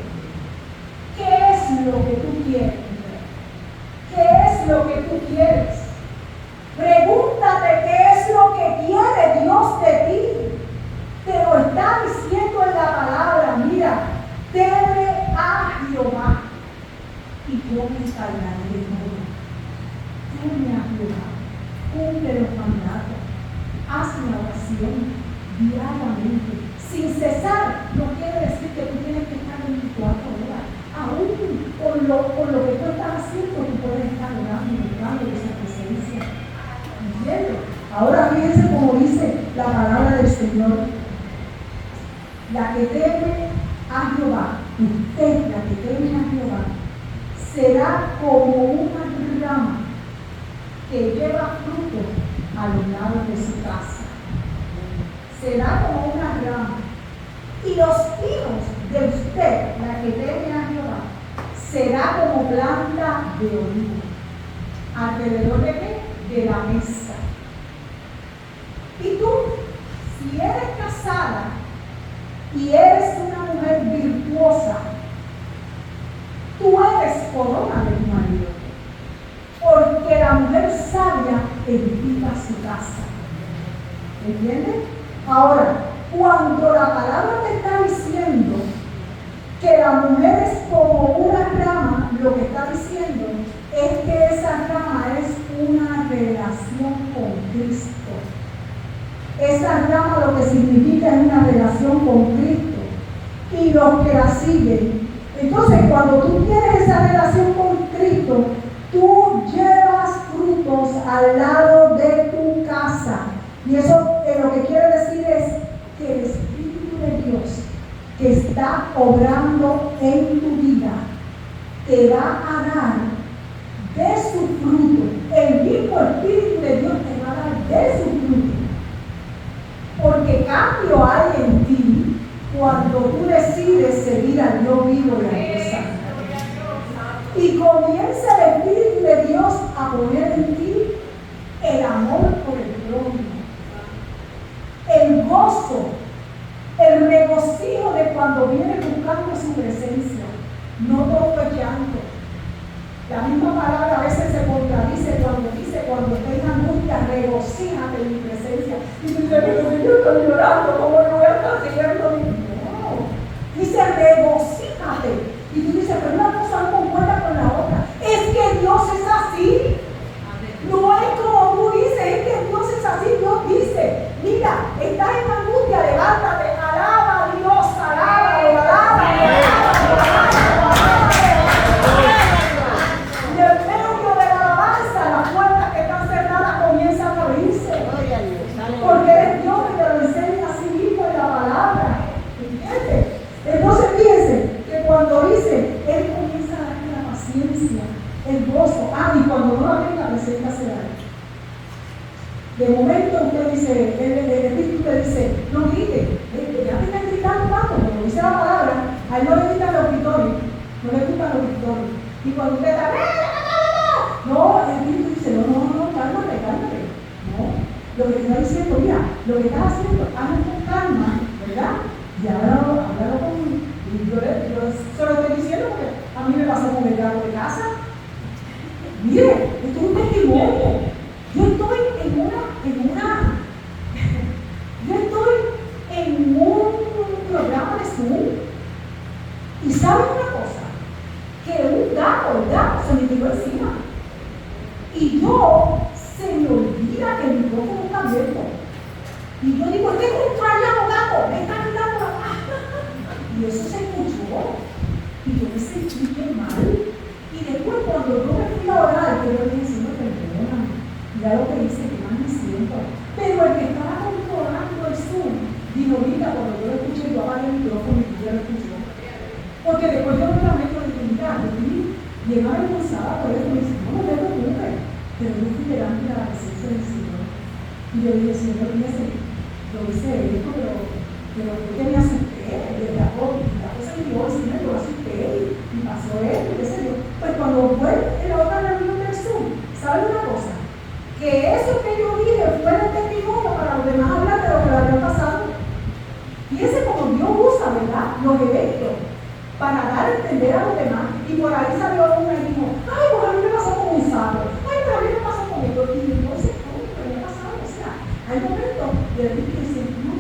¿Qué es lo que tú quieres? ¿Qué es lo que tú quieres? Pregúntate qué es lo que quiere Dios de ti. Te lo está diciendo en la palabra. Mira, teme a Jehová y yo me salvaré de todo. Teme a Jehová, cumple los mandatos, haz una oración diariamente, sin cesar. No quiere decir que tú tienes que estar 24 horas. Aún con lo que tú estás haciendo, tú puedes estar orando y buscando esa presencia. ¿Entiendes? Ahora fíjense como dice la palabra del Señor. La que teme a Jehová, usted, la que teme a Jehová, será como una rama que lleva fruto a los lados de su casa. Será como una rama. Y los hijos de usted, la que teme a Jehová, será como planta de olivo. ¿Alrededor de qué? De la mesa. Y tú, si eres casada y eres una mujer virtuosa, tú eres corona de tu marido. Porque la mujer sabia edifica su casa. ¿Entiendes? Ahora, cuando la palabra te está diciendo que la mujer es como una rama, lo que está diciendo es que esa rama es una relación con Cristo. Esa rama lo que significa es una relación con Cristo y los que la siguen. Entonces, cuando tú tienes esa relación con Cristo, tú llevas frutos al lado de tu casa. Y eso lo que quiere decir es que el Espíritu de Dios que está obrando en tu vida te va a dar de su fruto. El mismo Espíritu de Dios te va a dar de su fruto. Porque cambio hay en ti cuando tú decides seguir al Dios vivo y al Dios santo. Y comienza el Espíritu de Dios a poner en ti el amor por el prójimo, el gozo, el regocijo de cuando vienes buscando su presencia. No todo es llanto. La misma palabra a veces se contradice cuando dice, cuando estés en angustia, regocíjate en mi presencia. Y tú dices, pero si yo estoy llorando, ¿cómo no voy a estar siguiendo? No. Dice, regocíjate. Y tú dices, pero una cosa no concuerda con la otra. Es que Dios es así. No es como tú dices, es que Dios es así. Dios dice, mira, estás en angustia, levántate, alaba a Dios, alábalo, alábalo. Y en medio de la alabanza, las puertas que están cerradas comienzan a abrirse. Porque es Dios que te lo enseña a sí mismo en la palabra. ¿Entiendes? Entonces fíjense que cuando dice, Él comienza a darle la paciencia, el gozo. Y cuando no la tenga, preséntasela a Él. De momento usted dice, el Espíritu te dice, no grite, ya te estás gritando tanto, como dice la palabra, a Él no le gustan los gritorios, no le gustan los gritorios. Y cuando usted está, no, el Espíritu dice, no, cálmate. No, lo que te está diciendo, mira, lo que estás haciendo, hazlo con calma, ¿verdad? Y háblalo conmigo. Y yo se lo estoy diciendo porque a mí me pasó con el gato de casa. Mire, esto es un testimonio. Yo estoy en un programa de Zoom. Y ¿saben una cosa? Que el gato se me tiró encima. Y yo se me olvida que el micrófono está abierto. Y yo digo, este contrariado gato, me está quitando la paz. Y eso se escuchó. Y yo me sentí bien mal. Y después cuando yo me fui a orar, yo le dije, Señor, perdóname. Ya lo que hice, que más me siento. Pero el que estaba controlando el Zoom, dijo, mira, cuando yo lo escuché, yo apagué el micrófono y yo lo escuché. Porque después yo me llamé con dignidad, y él me avergonzaba por eso, me dice, no te preocupes. Pero yo fui delante de la presencia del Señor. Y yo dije, Señor, fíjese, yo hice esto, pero yo que me asusté, la cosa que yo encima, yo asusté, y pasó esto, qué sé yo. Pues cuando fue en la otra reunión del Zoom, ¿saben una cosa? Que eso que yo dije fue de testimonio para los demás hablar de lo que le había pasado. Fíjense como Dios usa, ¿verdad?, los eventos para dar a entender a los demás. Y por ahí salió una y dijo, ay, pues a mí me pasó con un sapo, ay, pero a mí me pasó con esto. Y entonces, ¿cómo me había pasado? O sea, hay momentos de que dicen, no.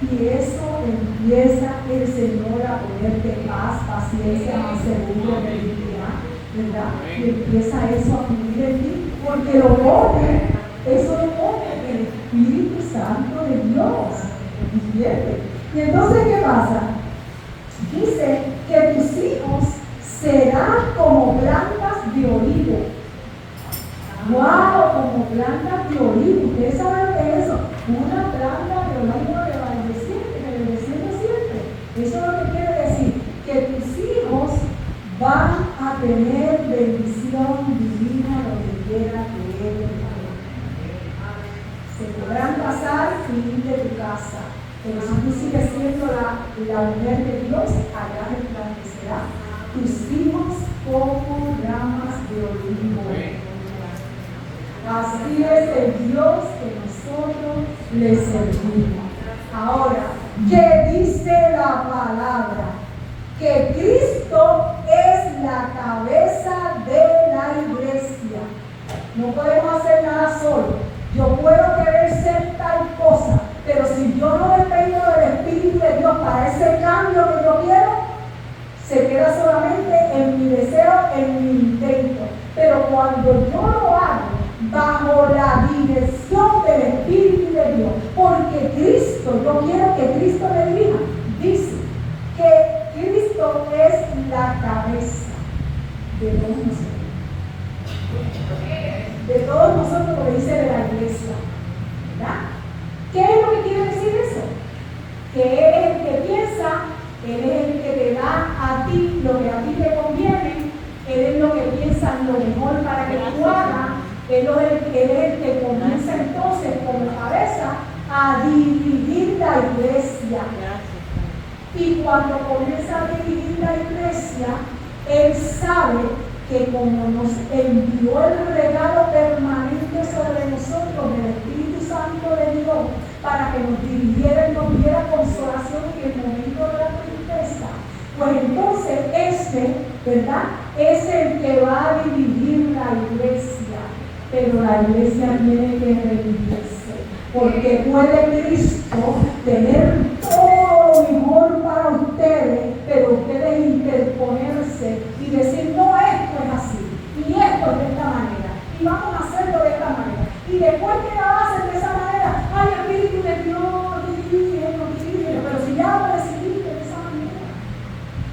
Y eso empieza el Señor a ponerte paz, paciencia, mansedumbre, benignidad, ¿verdad? Y empieza eso a fluir en ti, porque lo pone, eso lo pone el Espíritu Santo de Dios. ¿Entiendes? Y entonces, ¿qué pasa? Dice que tus hijos serán como plantas de olivo. ¡Wow! Como plantas de olivo. ¿Ustedes saben lo que es eso? Una planta de olivo reverdeciendo siempre. Eso es lo que quiere decir, que tus hijos van a tener bendición divina donde quiera que ellos vayan. Se podrán pasar fin de tu casa, pero si tú sigues siendo la mujer de Dios, allá resplandecerá tus hijos como ramas de olivo. Así es el Dios que nosotros le servimos. Ahora, ¿qué dice la palabra? Que Cristo es la cabeza de la iglesia. No podemos hacer nada solo. Yo puedo querer ser tal cosa, pero si yo no dependo del Espíritu de Dios para ese cambio que yo quiero, se queda solamente en mi deseo, en mi intento. Pero cuando yo lo hago bajo la dirección del Espíritu de Dios, porque Cristo, yo quiero que Cristo me dirija, dice que Cristo es la cabeza de todos nosotros. De todos nosotros, como dice de la iglesia, ¿verdad? ¿Qué es lo que quiere decir eso? Que Él es el que piensa, Él es el que te da a ti lo que a ti te conviene, Él es lo que piensa lo mejor para que tú hagas, Él es el que comienza entonces como cabeza a dividir la iglesia. Y cuando comienza a dividir la iglesia, Él sabe que como nos envió el regalo permanente sobre nosotros del Espíritu Santo de Dios para que nos dirigiera y nos diera consolación en el momento de la tristeza, pues entonces ¿verdad?, es el que va a dividir la iglesia. Pero la iglesia tiene que rendirse, porque puede Cristo tener todo lo mejor para ustedes, pero ustedes interponerse y decir, no, esto es así, y esto es de esta manera, y vamos a hacerlo de esta manera. Y después que lo hacen de esa manera, ay, Espíritu de Dios, dirige, pero si ya lo decidiste de esa manera,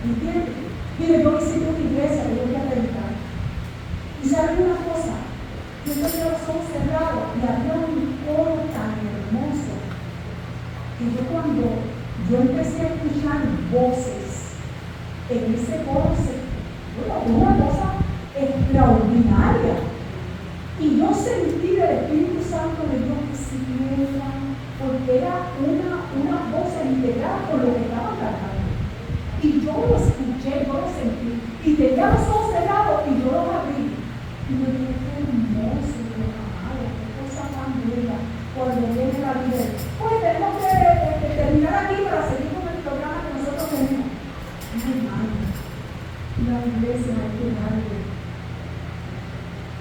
¿entiendes? Mire, yo visité una iglesia que yo voy a predicar, y saben una cosa, yo tenía los ojos cerrados y había un coro tan hermoso que cuando yo empecé a escuchar voces en ese coro, una cosa extraordinaria, y yo sentí del Espíritu Santo de Dios que siguiera, porque era una voz integrada con lo que estaba cantando, y yo lo escuché, yo lo sentí, y tenía los ojos cerrados y yo los abrí. Y me dije, qué hermoso, qué amado, qué cosa tan bella, cuando viene la vida. Pues tenemos que terminar aquí para seguir con el programa que nosotros tenemos. Hermano, la iglesia hay que darle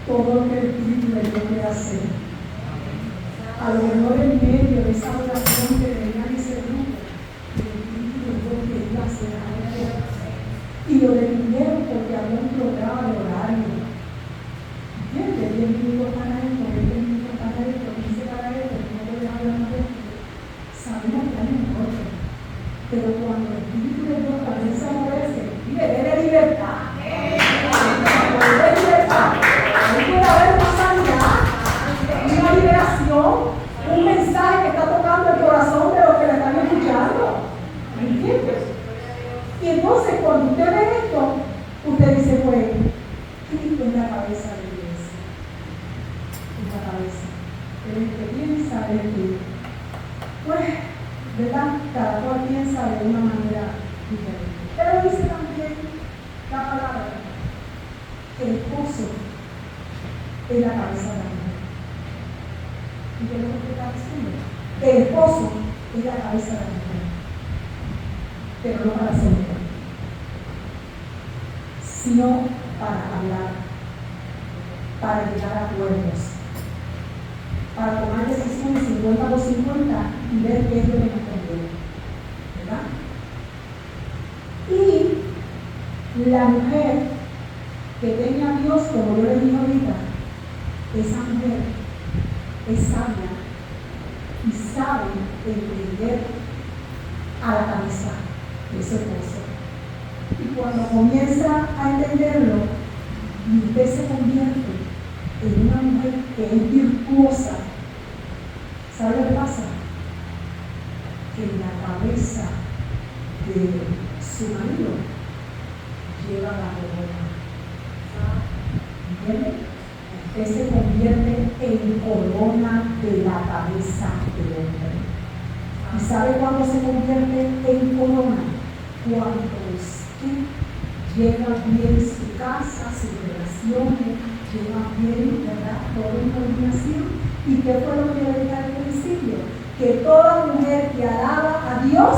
todo lo que el Espíritu de Dios quiere hacer. A lo mejor en medio de esa oración que tenía en ese grupo, el Espíritu de Dios quería hacer algo. Y lo detuvieron porque había un programa de horario. 10 minutos para esto, 20 minutos para esto, 15 para esto, no puedes hablar más de esto. que, pues, ¿verdad? Cada cual piensa de una manera diferente. Pero dice también la palabra que el esposo es la cabeza de la mujer. ¿Y qué es lo que está diciendo? Que el esposo es la cabeza de la mujer, pero no para ser mujer, sino para hablar, para llegar a acuerdos, para tomar decisiones 50 por 50 y ver qué es lo que nos conviene, ¿verdad? Y la mujer que tiene a Dios, como yo les dije ahorita, esa mujer es sabia y sabe entender a la cabeza de su esposo. Y cuando comienza a entenderlo, y usted se convierte en una mujer que es virtuosa, ¿sabe lo que pasa? Que la cabeza de su marido lleva la corona. ¿Entiende? Usted se convierte en corona de la cabeza del hombre. ¿Y sabe cuándo se convierte en corona? Cuando usted lleva bien su casa, sus relaciones, lleva bien, ¿verdad?, toda en coordinación. ¿Y qué fue lo que yo dije al principio? Que toda mujer que alaba a Dios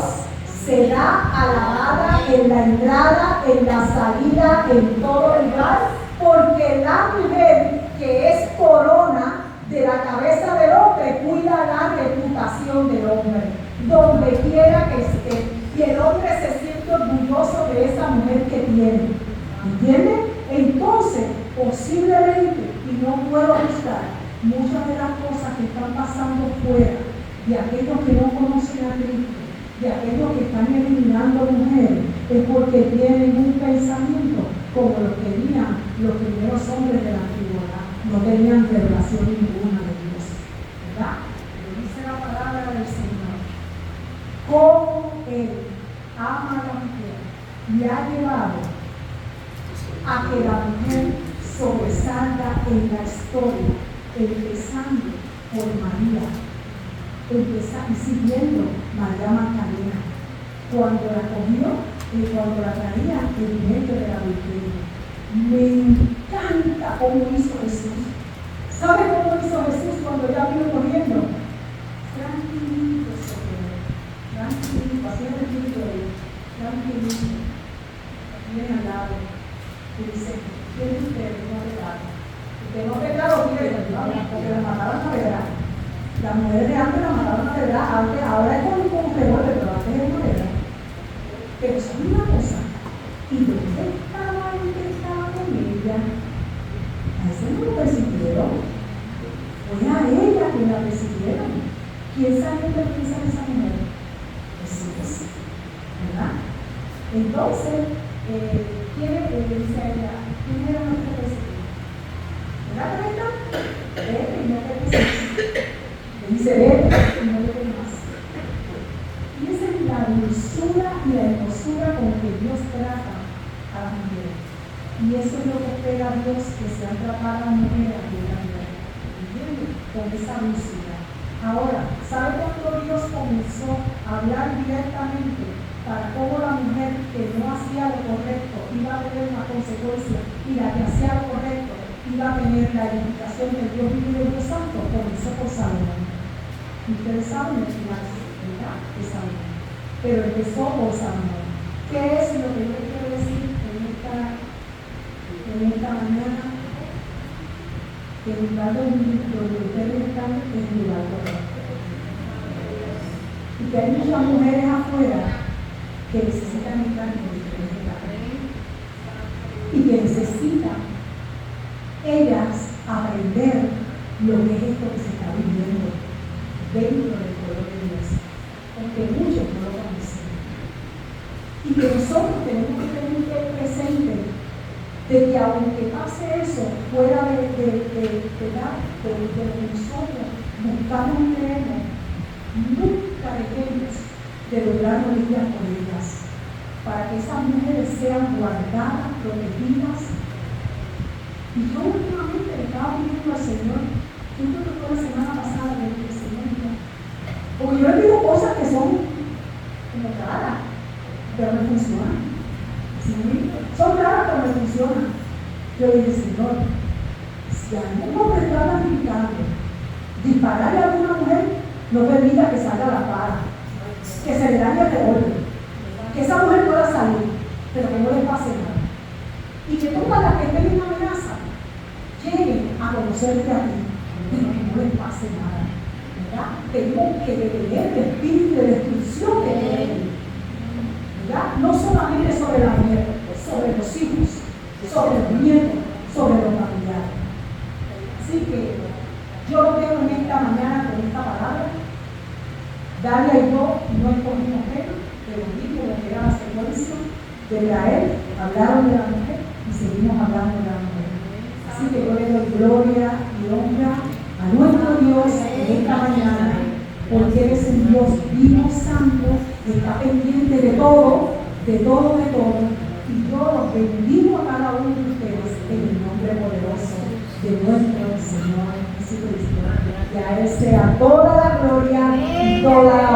será alabada en la entrada, en la salida, en todo lugar, porque la mujer que es corona de la cabeza del hombre cuida la reputación del hombre, donde quiera que esté, y el hombre se siente orgulloso de esa mujer que tiene, ¿entienden? Entonces, posiblemente, y no puedo buscar muchas de las cosas que están pasando fuera, de aquellos que no conocen a Cristo, de aquellos que están eliminando mujeres, es porque tienen un pensamiento como lo tenían los primeros hombres de la antigüedad. No tenían revelación ninguna de Dios, ¿verdad? Pero dice la palabra del Señor, cómo Él ama a la mujer y ha llevado a que la mujer sobresalga en la historia, empezando por María, y siguiendo María Magdalena, cuando la cogió y cuando la traía en medio de la vitrina. Me encanta cómo hizo Jesús. ¿Sabe cómo hizo Jesús cuando ella vino corriendo? Tranquilito sobre él, tranquilito, haciendo el grito de él, tranquilito, viene al lado y dice, ¿quién es usted? No pecado. Usted no pecado, mire, porque la mataron a pedra. Las mujeres de antes la mataron a pedra, ahora es con un revólver, pero antes es madera. Pero ¿sabe una cosa? ¿Y dónde estaba el que estaba con ella? A ese no lo persiguieron. Fue a ella que la persiguieron. ¿Quién sabe qué piensa de esa mujer? Jesús, ¿verdad? Entonces, ¿quién dice ella? ¿Quién era nuestro perseguidor? ¿Verdad, Rebeca? Y no te Jesús. Le dice, y no le más. Y esa es la dulzura y la hermosura con que Dios trata a la mujer. Y eso es lo que espera Dios, que sean tratadas a la mujer aquí en la vida. ¿Entiendes? Con esa dulzura. Ahora, ¿sabe cuándo Dios comenzó a hablar directamente para cómo la mujer que no hacía lo correcto iba a tener una consecuencia y la que hacía lo correcto iba a tener la edificación del Dios vivo y del Dios santo? Comenzó por Salomón. Ustedes saben el final, ¿verdad? De Salomón. Pero empezó por Salomón. ¿Qué es lo que yo quiero decir en esta mañana? Que en lugar de ustedes están en el lugar correcto. Y que hay muchas mujeres afuera que necesitan estar en diferentes lugares. Y que necesitan ellas aprender lo que es esto que se está viviendo dentro del pueblo de Dios, porque muchos no lo conocen. Y que nosotros tenemos que tener presente de que aunque pase eso fuera de lo que nosotros buscamos y creemos, nunca dejemos de lograr orillas por ellas, para que esas mujeres sean guardadas, protegidas. Y yo últimamente le estaba pidiendo al Señor, yo creo que fue la semana pasada, que el Señor dijo, Porque yo le digo cosas que son como raras, pero me funcionan. ¿Sí? Son raras, pero me funcionan. Yo le dije, Señor, si algún hombre está planificando dispararle a una mujer, no permita que salga a la para, que se le dañe el revólver, que esa mujer pueda salir, pero que no le pase nada. Y que todas las que estén en amenaza lleguen a conocerte a ti, pero que no les pase nada. ¿Verdad? Tenemos que detener el espíritu de destrucción que tiene. ¿Verdad? No solamente sobre la mujer, sobre los hijos, sobre los nietos, sobre los familiares. Así que yo lo veo en esta mañana con esta palabra. Dalia y yo no escogimos tema, pero vimos lo que era la secuencia de Israel, hablaron de la mujer y seguimos hablando de la mujer. Así que yo le doy gloria y honra a nuestro Dios en esta mañana, porque Él es un Dios vivo, santo, que está pendiente de todo, y yo los bendigo a cada uno de ustedes en el nombre poderoso de nuestro Señor Jesucristo. Y a Él sea toda la gloria y toda la